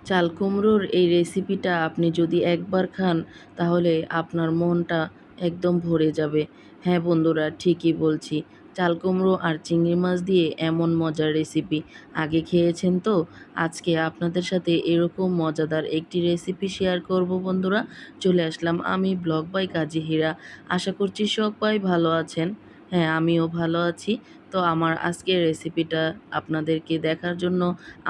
চাল কুমড়োর এই রেসিপিটা আপনি যদি একবার খান তাহলে আপনার মনটা একদম ভরে যাবে। হ্যাঁ বন্ধুরা, ঠিকই বলছি। চাল কুমড়ো আর চিংড়ি মাছ দিয়ে এমন মজার রেসিপি আগে খেয়েছেন তো? আজকে আপনাদের সাথে এরকম মজাদার একটি রেসিপি শেয়ার করব বন্ধুরা। চলে আসলাম আমি ব্লগ বাই কাজী হীরা। আশা করছি সবাই ভালো আছেন। হ্যাঁ, আমিও ভালো আছি। তো আমার আজকের রেসিপিটা আপনাদেরকে দেখার জন্য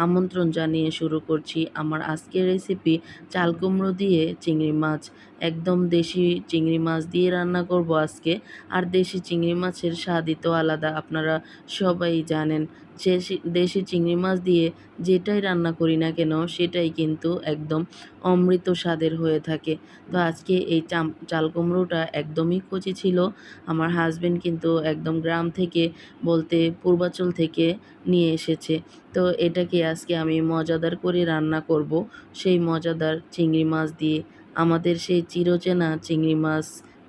আমন্ত্রণ জানিয়ে শুরু করছি আমার আজকের রেসিপি চাল কুমড়ো দিয়ে চিংড়ি মাছ। একদম দেশি চিংড়ি মাছ দিয়ে রান্না করব আজকে। আর দেশি চিংড়ি মাছের স্বাদই তো আলাদা, আপনারা সবাই জানেন। দেশি চিংড়ি মাছ দিয়ে যেটাই রান্না করি না কেন সেটাই কিন্তু একদম অমৃত স্বাদের হয়ে থাকে। তো আজকে এই চাল কুমড়োটা একদমই কচি ছিল। আমার হাজবেন্ড কিন্তু একদম গ্রাম থেকে, বলতে পূর্বাঞ্চল থেকে নিয়ে এসেছে। তো এটাকে আজকে আমি মজাদার করে রান্না করব, সেই মজাদার চিংড়ি মাছ দিয়ে। আমাদের সেই চিরচেনা চিংড়ি মাছ,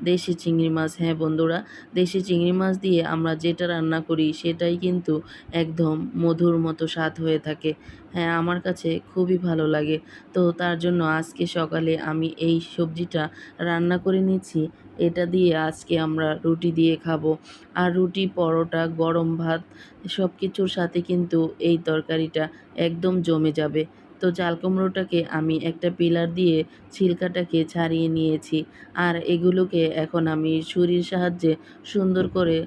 দেশি চিংড়ি মাছ। হ্যাঁ বন্ধুরা, দেশি চিংড়ি মাছ দিয়ে আমরা যেটা রান্না করি সেটাই কিন্তু একদম মধুর মতো স্বাদ হয়ে থাকে। হ্যাঁ, আমার কাছে খুবই ভালো লাগে। তো তার জন্য আজকে সকালে আমি এই সবজিটা রান্না করে নিচ্ছি। এটা দিয়ে আজকে আমরা রুটি দিয়ে খাবো। আর রুটি, পরোটা, গরম ভাত সব কিছুর সাথে কিন্তু এই তরকারিটা একদম জমে যাবে। তো চাল কুমড়োটাকে আমি একটা পিলার দিয়ে ছিলকাটাকে ছাড়িয়ে নিয়েছি। আর এগুলোকে এখন আমি ছুরির সাহায্যে সুন্দর করে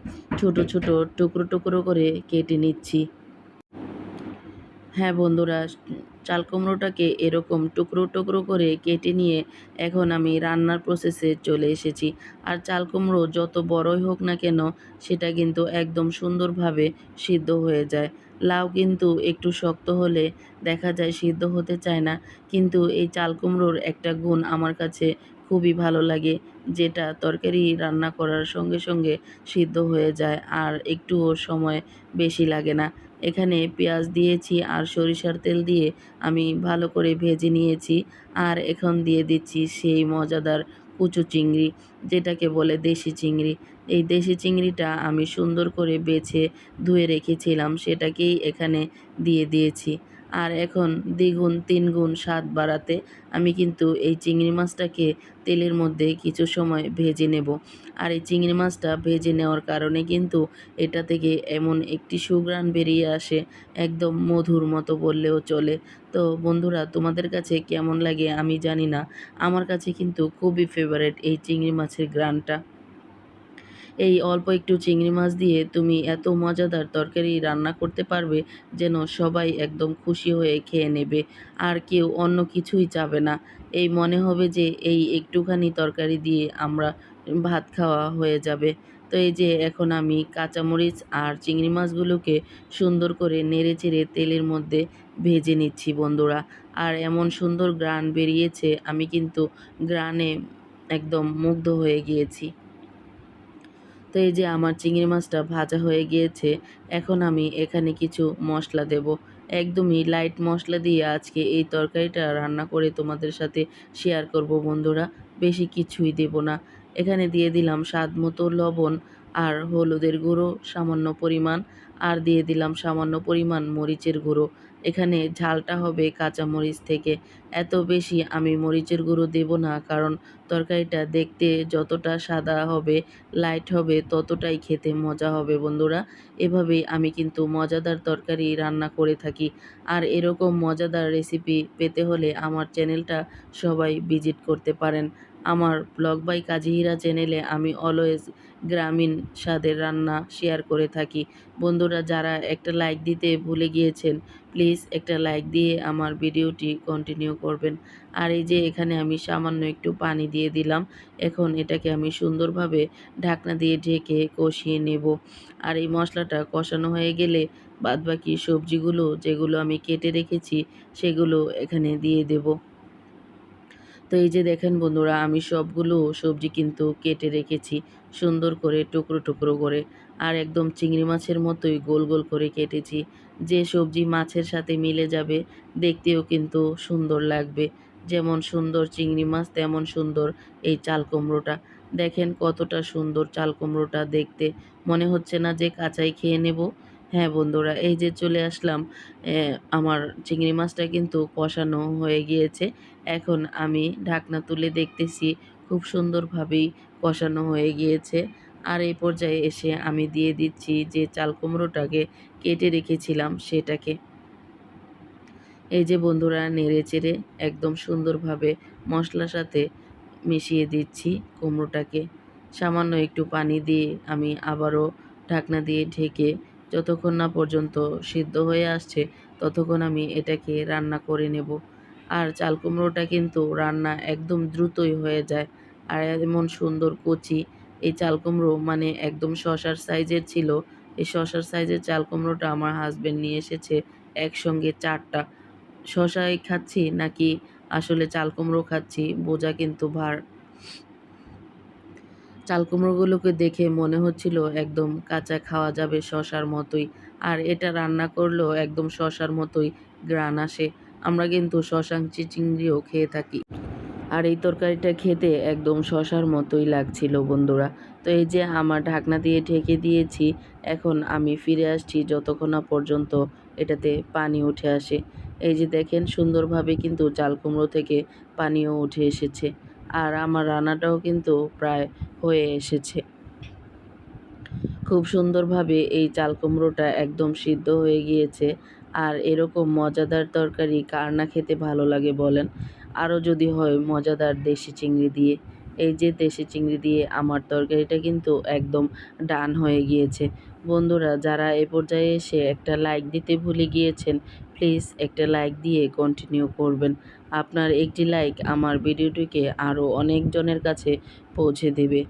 ছোট ছোট টুকরো টুকরো করে কেটে নিচ্ছি। হ্যাঁ বন্ধুরা, চাল কুমড়োটাকে এরকম টুকরো টুকরো করে কেটে নিয়ে এখন আমি রান্নার প্রসেসে চলে এসেছি। আর চাল কুমড়ো যত বড়ই হোক না কেন সেটা কিন্তু একদম সুন্দরভাবে সিদ্ধ হয়ে যায়। লাউ কিন্তু একটু শক্ত হলে দেখা যায় সিদ্ধ হতে চায় না। কিন্তু এই চাল কুমড়োর একটা গুণ আমার কাছে খুবই ভালো লাগে, যেটা তরকারি রান্না করার সঙ্গে সঙ্গে সিদ্ধ হয়ে যায় আর একটুও সময় বেশি লাগে না। এখানে পেঁয়াজ দিয়েছি আর সরিষার তেল দিয়ে আমি ভালো করে ভেজে নিয়েছি। আর এখন দিয়ে দিচ্ছি সেই মজাদার কুচু চিংড়ি, যেটাকে বলে দেশি চিংড়ি। এই দেশি চিংড়িটা আমি সুন্দর করে বেছে ধুয়ে রেখেছিলাম, সেটাকেই এখানে দিয়ে দিয়েছি। আর এখন দ্বিগুণ তিনগুণ স্বাদ বাড়াতে আমি কিন্তু এই চিংড়ি মাছটাকে তেলের মধ্যে কিছু সময় ভেজে নেব। আর এই চিংড়ি মাছটা ভেজে নেওয়ার কারণে কিন্তু এটা থেকে এমন একটি সুঘ্রাণ বেরিয়ে আসে, একদম মধুর মতো বললেও চলে। তো বন্ধুরা, তোমাদের কাছে কেমন লাগে আমি জানি না, আমার কাছে কিন্তু খুবই ফেভারেট এই চিংড়ি মাছের ঘ্রাণটা। এই অল্প একটু চিংড়ি মাছ দিয়ে তুমি এত মজাদার তরকারি রান্না করতে পারবে যেন সবাই একদম খুশি হয়ে খেয়ে নেবে, আর কেউ অন্য কিছুই চাবে না। এই মনে হবে যে এই একটুখানি তরকারি দিয়ে আমরা ভাত খাওয়া হয়ে যাবে। তো এই যে এখন আমি কাঁচামরিচ আর চিংড়ি মাছগুলোকে সুন্দর করে নেড়েচেড়ে তেলের মধ্যে ভেজে নিচ্ছি বন্ধুরা। আর এমন সুন্দর ঘ্রাণ বেরিয়েছে, আমি কিন্তু ঘ্রাণে একদম মুগ্ধ হয়ে গিয়েছি। তো এই যে আমার চিংড়ি মাছটা ভাজা হয়ে গিয়েছে, এখন আমি এখানে কিছু মশলা দেব। একদমই লাইট মশলা দিয়ে আজকে এই তরকারিটা রান্না করে তোমাদের সাথে শেয়ার করব বন্ধুরা। বেশি কিছুই দেব না। এখানে দিয়ে দিলাম স্বাদ মতো লবণ আর হলুদের গুঁড়ো সামান্য পরিমাণ, আর দিয়ে দিলাম সামান্য পরিমাণ মরিচের গুঁড়ো। এখানে ঝালটা হবে কাঁচা মরিচ থেকে। এত বেশি আমি মরিচের গুঁড়ো দেব না, কারণ তরকারিটা দেখতে যতটা সাদা হবে, লাইট হবে, ততটাই খেতে মজা হবে বন্ধুরা। এভাবেই আমি কিন্তু মজাদার তরকারি রান্না করে থাকি। আর এরকম মজাদার রেসিপি পেতে হলে আমার চ্যানেলটা সবাই ভিজিট করতে পারেন। আমার ব্লগ বাই কাজী হীরা চ্যানেলে আমি অলওয়েজ গ্রামীণ স্বাদের রান্না শেয়ার করে থাকি। বন্ধুরা, যারা একটা লাইক দিতে ভুলে গিয়েছেন, প্লিজ একটা লাইক দিয়ে আমার ভিডিওটি কন্টিনিউ করবেন। আর এই যে এখানে আমি সামান্য একটু পানি দিয়ে দিলাম। এখন এটাকে আমি সুন্দরভাবে ঢাকনা দিয়ে ঢেকে কষিয়ে নেব। আর এই মশলাটা কষানো হয়ে গেলে বাদবাকি সবজিগুলো যেগুলো আমি কেটে রেখেছি সেগুলো এখানে দিয়ে দেব। তো এই যে দেখেন বন্ধুরা, আমি সবগুলো সবজি কিন্তু কেটে রেখেছি সুন্দর করে টুকরো টুকরো করে। আর একদম চিংড়ি মাছের মতোই গোল গোল করে কেটেছি। যে সবজি মাছের সাথে মিলে যাবে, দেখতেও কিন্তু সুন্দর লাগবে। যেমন সুন্দর চিংড়ি মাছ তেমন সুন্দর এই চাল কুমড়োটা। দেখেন কতটা সুন্দর চাল কুমড়োটা দেখতে। মনে হচ্ছে না যে কাঁচাই খেয়ে নেব। হ্যাঁ বন্ধুরা, এই যে চলে আসলাম। আমার চিংড়ি মাছটা কিন্তু কষানো হয়ে গিয়েছে। এখন আমি ঢাকনা তুলে দেখতেছি খুব সুন্দরভাবেই কষানো হয়ে গিয়েছে। আর এই পর্যায়ে এসে আমি দিয়ে দিচ্ছি যে চাল কুমড়োটাকে কেটে রেখেছিলাম সেটাকে। এই যে বন্ধুরা, নেড়েচেড়ে একদম সুন্দরভাবে মশলার সাথে মিশিয়ে দিচ্ছি কুমড়োটাকে। সামান্য একটু পানি দিয়ে আমি আবারও ঢাকনা দিয়ে ঢেকে যতক্ষণ না পর্যন্ত সিদ্ধ হয়ে আসছে ততক্ষণ আমি এটাকে রান্না করে নেব। আর চাল কুমড়োটা কিন্তু রান্না একদম দ্রুতই হয়ে যায়। আর এমন সুন্দর কচি এই চাল কুমড়ো, মানে একদম শসার সাইজের ছিল। এই শসার সাইজের চাল কুমড়োটা আমার হাসব্যান্ড নিয়ে এসেছে একসঙ্গে ৪ টা। শসাই খাচ্ছি নাকি আসলে চাল কুমড়ো খাচ্ছি বোঝা কিন্তু ভার। চাল কুমড়োগুলোকে দেখে মনে হচ্ছিল একদম কাঁচা খাওয়া যাবে শসার মতোই। আর এটা রান্না করলেও একদম শসার মতোই ঘ্রাণ আসে। আমরা কিন্তু শশাঙ্ক চিংড়িও খেয়ে থাকি। আর এই তরকারিটা খেতে একদম শসার মতোই লাগছিল বন্ধুরা। তো এই যে আমার ঢাকনা দিয়ে ঢেকে দিয়েছি। এখন আমি ফিরে আসছি যতক্ষণ না পর্যন্ত এটাতে পানি উঠে আসে। এই যে দেখেন সুন্দরভাবে কিন্তু চাল কুমড়ো থেকে পানিও উঠে এসেছে। আর আমার রান্নাটাও কিন্তু প্রায় হয়ে এসেছে। খুব সুন্দরভাবে এই চাল কুমড়োটা একদম সিদ্ধ হয়ে গিয়েছে। আর এরকম মজাদার তরকারি কার না খেতে ভালো লাগে বলেন? আরও যদি হয় মজাদার দেশি চিংড়ি দিয়ে। এই যে দেশি চিংড়ি দিয়ে আমার তরকারিটা কিন্তু একদম ডান হয়ে গিয়েছে। বন্ধুরা, যারা এ পর্যায়ে এসে একটা লাইক দিতে ভুলে গিয়েছেন, প্লিজ একটা লাইক দিয়ে কন্টিনিউ করবেন। আপনার একটি লাইক আমার ভিডিওটিকে আরও অনেকজনের কাছে পৌঁছে দেবে।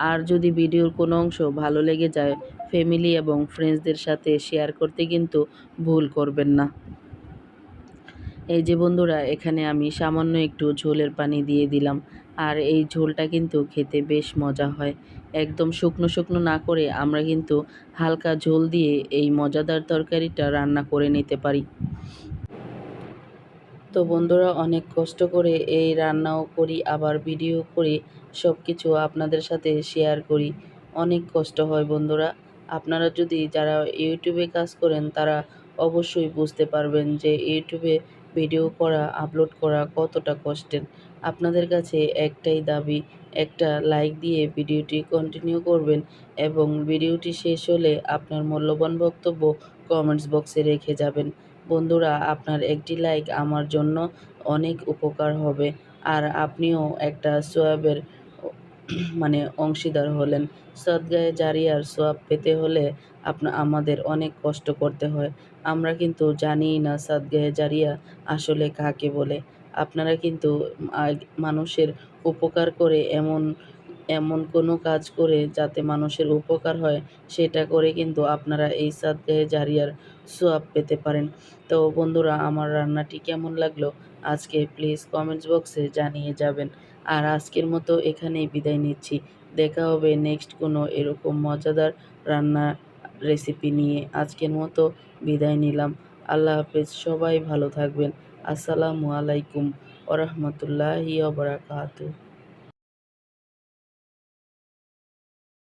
আর যদি ভিডিওর কোনো অংশ ভালো লেগে যায়, ফ্যামিলি এবং ফ্রেন্ডসদের সাথে শেয়ার করতে কিন্তু ভুল করবেন না। এই যে বন্ধুরা, এখানে আমি সামান্য একটু ঝোলের পানি দিয়ে দিলাম। আর এই ঝোলটা কিন্তু খেতে বেশ মজা হয়। একদম শুকনো শুকনো না করে আমরা কিন্তু হালকা ঝোল দিয়ে এই মজাদার তরকারিটা রান্না করে নিতে পারি। তো বন্ধুরা, অনেক কষ্ট করে এই রান্নাও করি, আবার ভিডিও করি, সব কিছু আপনাদের সাথে শেয়ার করি। অনেক কষ্ট হয় বন্ধুরা। আপনারা যদি যারা ইউটিউবে কাজ করেন তারা অবশ্যই বুঝতে পারবেন যে ইউটিউবে ভিডিও করা, আপলোড করা কতটা কষ্টের। আপনাদের কাছে একটাই দাবি, একটা লাইক দিয়ে ভিডিওটি কন্টিনিউ করবেন এবং ভিডিওটি শেষ হলে আপনার মূল্যবান বক্তব্য কমেন্টস বক্সে রেখে যাবেন। বন্ধুরা, আপনার একটি লাইক আমার জন্য অনেক উপকার হবে। আর আপনিও একটা সোয়াবের মানে অংশীদার হলেন। সদগায়ে জারিয়ার সোয়াব পেতে হলে আমাদের অনেক কষ্ট করতে হয়। আমরা কিন্তু জানিই না সদগায়ে জারিয়া আসলে কাকে বলে। আপনারা কিন্তু মানুষের উপকার করে এমন এমন কোনো কাজ করে যাতে মানুষের উপকার হয়, সেটা করে কিন্তু আপনারা এই সদকায়ে জারিয়ার সোয়াব পেতে পারেন। তো বন্ধুরা, আমার রান্নাটি কেমন লাগলো আজকে প্লিজ কমেন্টস বক্সে জানিয়ে যাবেন। আর আজকের মতো এখানেই বিদায় নিচ্ছি। দেখা হবে নেক্সট কোনো এরকম মজাদার রান্না রেসিপি নিয়ে। আজকের মতো বিদায় নিলাম। আল্লাহ হাফেজ। সবাই ভালো থাকবেন। আসসালামু আলাইকুম ওয়া রাহমাতুল্লাহি ওয়া বারাকাতুহু।